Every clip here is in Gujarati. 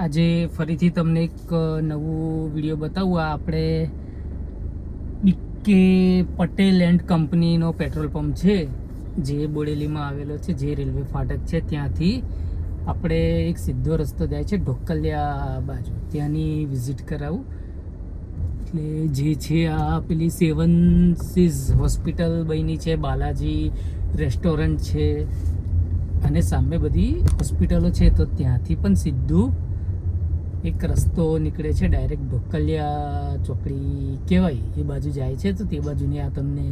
આજે ફરીથી તમને એક નવું વિડીયો બતાવું. આ આપણે ડીકે પટેલ એન્ડ કંપનીનો પેટ્રોલ પંપ છે જે બોડેલીમાં આવેલો છે, જે રેલવે ફાટક છે ત્યાંથી આપણે એક સીધો રસ્તો જાય છે ઢોકલિયા બાજુ, ત્યાંની વિઝિટ કરાવું. એટલે જે છે આ પેલી 7 સીઝ હોસ્પિટલ બની છે, બાલાજી રેસ્ટોરન્ટ છે અને સામે બધી હોસ્પિટલો છે. તો ત્યાંથી પણ સીધું એક રસ્તો નીકળે છે, ડાયરેક્ટ ઢોકલિયા ચોકડી કહેવાય એ બાજુ જાય છે. તો તે બાજુની આ તમને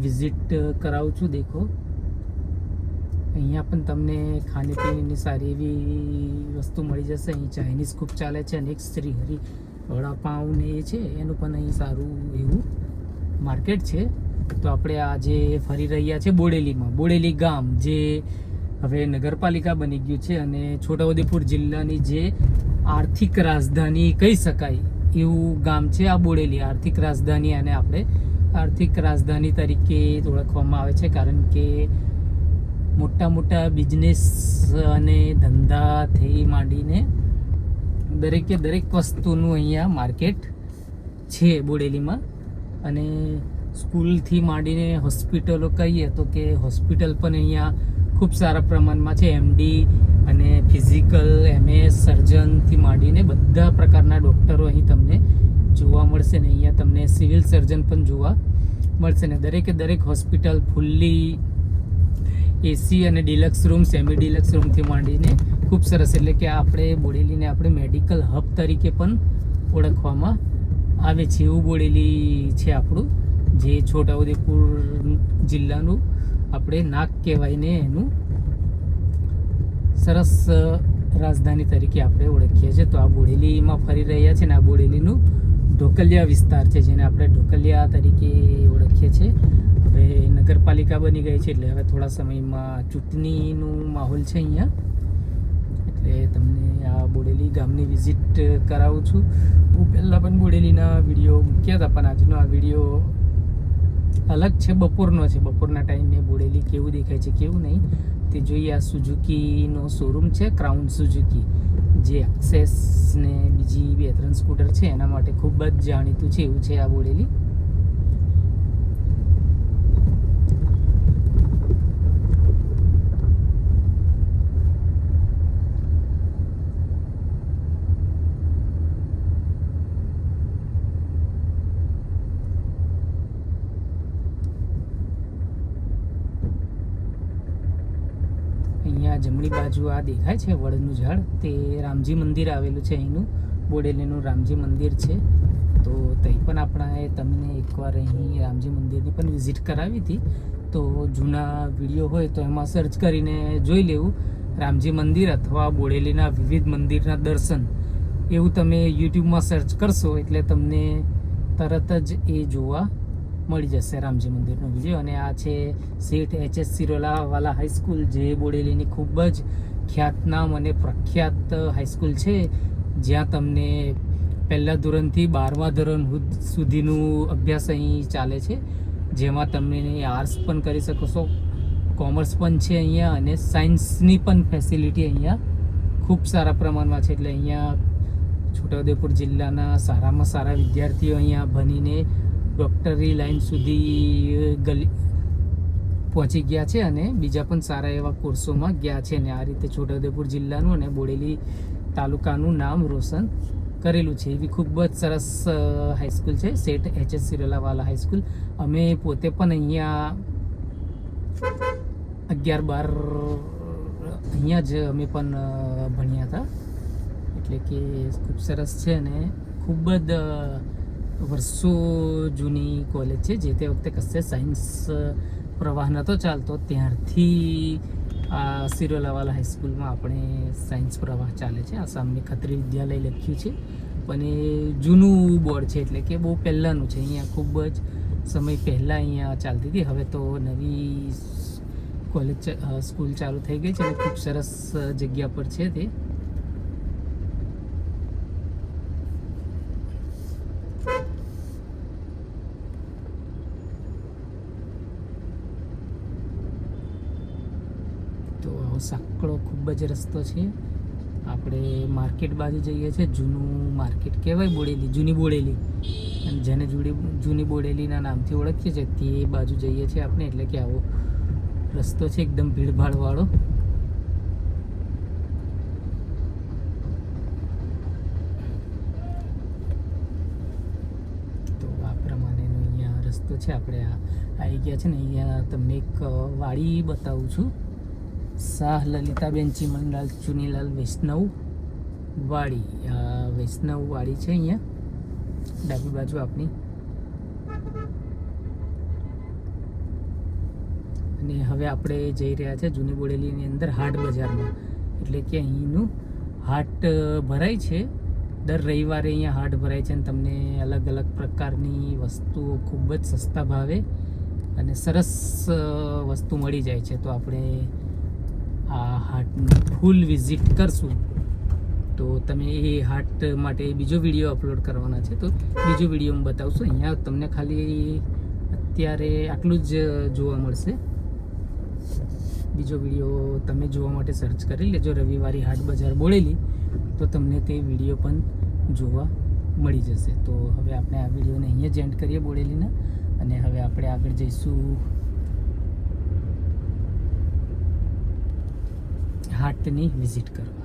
વિઝિટ કરાવું છું. દેખો, અહીંયા પણ તમને ખાણીપીણીની સારી એવી વસ્તુ મળી જશે. અહીં ચાઇનીઝ ખૂબ ચાલે છે અને એક શ્રી હરિ વડાપાઉં ને એ છે, એનું પણ અહીં સારું એવું માર્કેટ છે. તો આપણે આજે ફરી રહ્યા છે બોડેલીમાં. બોડેલી ગામ જે હવે નગરપાલિકા બની ગયું છે અને છોટાઉદેપુર જિલ્લાની જે આર્થિક રાજધાની કહી શકાય એવું ગામ છે આ બોડેલી. આર્થિક રાજધાની, અને આપણે આર્થિક રાજધાની તરીકે ઓળખવામાં આવે છે કારણ કે મોટા મોટા બિઝનેસ અને ધંધાથી માંડીને દરેકે દરેક વસ્તુનું અહીંયા માર્કેટ છે બોડેલીમાં. અને સ્કૂલથી માંડીને હોસ્પિટલો કહીએ તો કે હોસ્પિટલ પણ અહીંયા ખૂબ સારા પ્રમાણમાં છે. એમડી અને ફિઝિકલ, MS, સર્જનથી માંડીને બધા પ્રકારના ડૉક્ટરો અહીં તમને જોવા મળશે ને અહીંયા તમને સિવિલ સર્જન પણ જોવા મળશે ને દરેકે દરેક હોસ્પિટલ ફૂલ્લી એસી અને ડિલક્સ રૂમ, સેમી ડિલક્સ રૂમથી માંડીને ખૂબ સરસ. એટલે કે આપણે બોડેલીને આપણે મેડિકલ હબ તરીકે પણ ઓળખવામાં આવે છે એવું બોડેલી છે આપણું, જે છોટાઉદેપુર જિલ્લાનું આપણે નાક કહેવાય ને એનું સરસ રાજધાની તરીકે આપણે ઓળખીએ છીએ. તો આ બોડેલીમાં ફરી રહ્યા છે ને આ બોડેલીનું ઢોકલિયા વિસ્તાર છે, જેને આપણે ઢોકલિયા તરીકે ઓળખીએ છીએ. હવે નગરપાલિકા બની ગઈ છે એટલે હવે થોડા સમયમાં ચૂંટણીનું માહોલ છે અહીંયા, એટલે તમને આ બોડેલી ગામની વિઝિટ કરાવું છું. હું પહેલાં પણ બોડેલીના વિડીયો મૂક્યા હતા, પણ આજનો આ વિડીયો અલગ છે, બપોરનો છે. બપોરના ટાઈમે બોડેલી કેવું દેખાય છે કેવું નહીં તે જોઈએ. આ સુઝુકીનો શોરૂમ છે, ક્રાઉન સુઝુકી, જે એક્સેસ ને બીજી 2-3 સ્કૂટર છે એના માટે ખૂબ જ જાણીતું છે એવું છે આ બોડેલી. અહીંયા જમણી બાજુ આ દેખાય છે વડનું ઝાડ, તે રામજી મંદિર આવેલું છે અહીંનું, બોડેલીનું રામજી મંદિર છે. તો ત્યાં પણ આપણે તમને એકવાર અહીં રામજી મંદિરની પણ વિઝિટ કરાવી હતી. તો જૂના વિડીયો હોય તો એમાં સર્ચ કરીને જોઈ લેવું, રામજી મંદિર અથવા બોડેલીના વિવિધ મંદિરના દર્શન, એવું તમે યુટ્યુબમાં સર્ચ કરશો એટલે તમને તરત જ એ જોવા મળી જશે રામજી મંદિરનો વિડીયો. અને આ છે શેઠ HS સિરોલાવાલા હાઈસ્કૂલ, જે બોડેલીની ખૂબ જ ખ્યાતનામ અને પ્રખ્યાત હાઈસ્કૂલ છે, જ્યાં તમને પહેલા ધોરણથી 12મા ધોરણ સુધીનું અભ્યાસ અહીં ચાલે છે, જેમાં તમને આર્ટ્સ પણ કરી શકો છો, કોમર્સ પણ છે અહીંયા, અને સાયન્સની પણ ફેસિલિટી અહીંયા ખૂબ સારા પ્રમાણમાં છે. એટલે અહીંયા છોટાઉદેપુર જિલ્લાના સારામાં સારા વિદ્યાર્થીઓ અહીંયા ભણીને ડૉક્ટરી લાઈન સુધી પહોંચી ગયા છે અને બીજા પણ સારા એવા કોર્સોમાં ગયા છે. અને આ રીતે છોટાઉદેપુર જિલ્લાનું અને બોડેલી તાલુકાનું નામ રોશન કરેલું છે. એવી ખૂબ જ સરસ હાઈસ્કૂલ છે શેઠ HS સિરોલાવાલા હાઈસ્કૂલ. અમે પોતે પણ અહીંયા 11-12 અહીંયા જ અમે પણ ભણ્યા હતા. એટલે કે ખૂબ સરસ છે અને ખૂબ જ વર્ષો જૂની કોલેજ છે. જે તે વખતે કશે સાયન્સ પ્રવાહ નહોતો ચાલતો, ત્યારથી આ સિરોલાવાલા હાઈસ્કૂલમાં આપણે સાયન્સ પ્રવાહ ચાલે છે. આ સામે ખત્રી વિદ્યાલય લખ્યું છે, પણ એ જૂનું બોર્ડ છે, એટલે કે બહુ પહેલાંનું છે. અહીંયા ખૂબ જ સમય પહેલાં અહીંયા ચાલતી હતી. હવે તો નવી કોલેજ સ્કૂલ ચાલુ થઈ ગઈ છે અને ખૂબ સરસ જગ્યા પર છે તે. તો સાંકડો ખૂબ જ રસ્તો છે. આપણે આપણે માર્કેટ બાજુ જઈએ છીએ. જૂનું માર્કેટ કહેવાય, બોડેલી, જૂની બોડેલી, અને જેને જૂની બોડેલીના નામથી ઓળખીએ છીએ તે બાજુ જઈએ છીએ આપણે. એટલે કે આવો રસ્તો છે એકદમ ભીડભાડવાળો. તો આ પ્રમાણેનો અહીંયા રસ્તો છે. આપણે આવી ગયા છે ને, અહીંયા તમને એક વાડી બતાવું છું. શાહ લલિતાબેન ચીમનલાલ ચુનીલાલ વૈષ્ણવ વાડી. આ વૈષ્ણવ વાડી છે અહીંયા ડાબી બાજુ આપણી. અને હવે આપણે જઈ રહ્યા છે જૂની બોડેલીની અંદર હાટ બજારમાં. એટલે કે અહીંનું હાટ ભરાય છે દર રવિવારે. અહીંયા હાટ ભરાય છે અને તમને અલગ અલગ પ્રકારની વસ્તુઓ ખૂબ જ સસ્તા ભાવે અને સરસ વસ્તુ મળી જાય છે. તો આપણે આ હાટની ફૂલ વિઝિટ કરશું. તો તમે એ હાટ માટે બીજો વિડીયો અપલોડ કરવાના છે, તો બીજો વિડીયો હું બતાવશું. અહીંયા તમને ખાલી અત્યારે આટલું જ જોવા મળશે. બીજો વિડીયો તમે જોવા માટે સર્ચ કરી લેજો, રવિવારી હાટ બજાર બોડેલી, તો તમને તે વિડીયો પણ જોવા મળી જશે. તો હવે આપણે આ વિડીયોને અહીંયા જ એન્ડ કરીએ બોડેલીના, અને હવે આપણે આગળ જઈશું હાટની વિઝિટ કરવા.